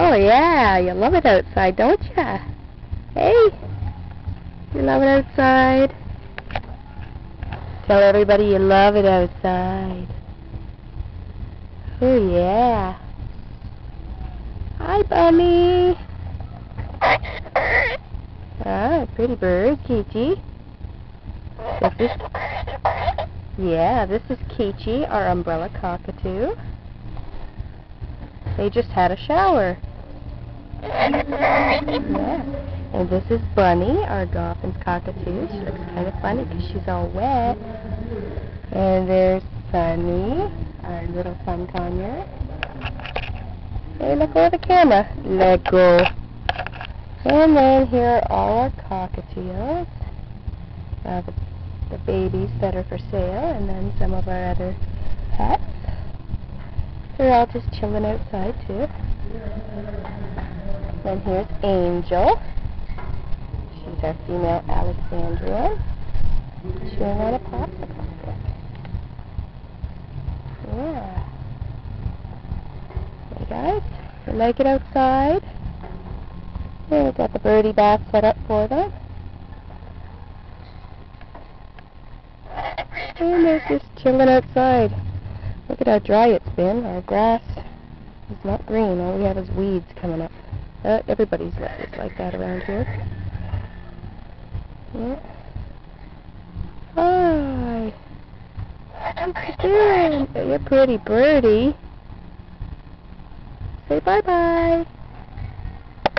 Oh yeah, you love it outside, don't ya? Hey, you love it outside. Tell everybody you love it outside. Oh yeah. Hi, Bunny. Ah, pretty bird, Kichi. This is Kichi, our umbrella cockatoo. They just had a shower. Yeah. And this is Bunny, our Goffin's cockatoo. She looks kind of funny because she's all wet. And there's Sunny, our little fun conure. Hey, let go of the camera. Let go. And then here are all our cockatiels. The babies that are for sale, and then some of our other pets. They're all just chilling outside too. Then here's Angel. She's our female Alexandrian. Chewing on a popsicle stick. Yeah. Hey guys, you like it outside? Yeah, we've got the birdie bath set up for them. And they're just chilling outside. Look at how dry it's been. Our grass is not green. All we have is weeds coming up. Everybody's like that around here. Yeah. Hi. What you doing? You're a pretty birdie. Say bye-bye.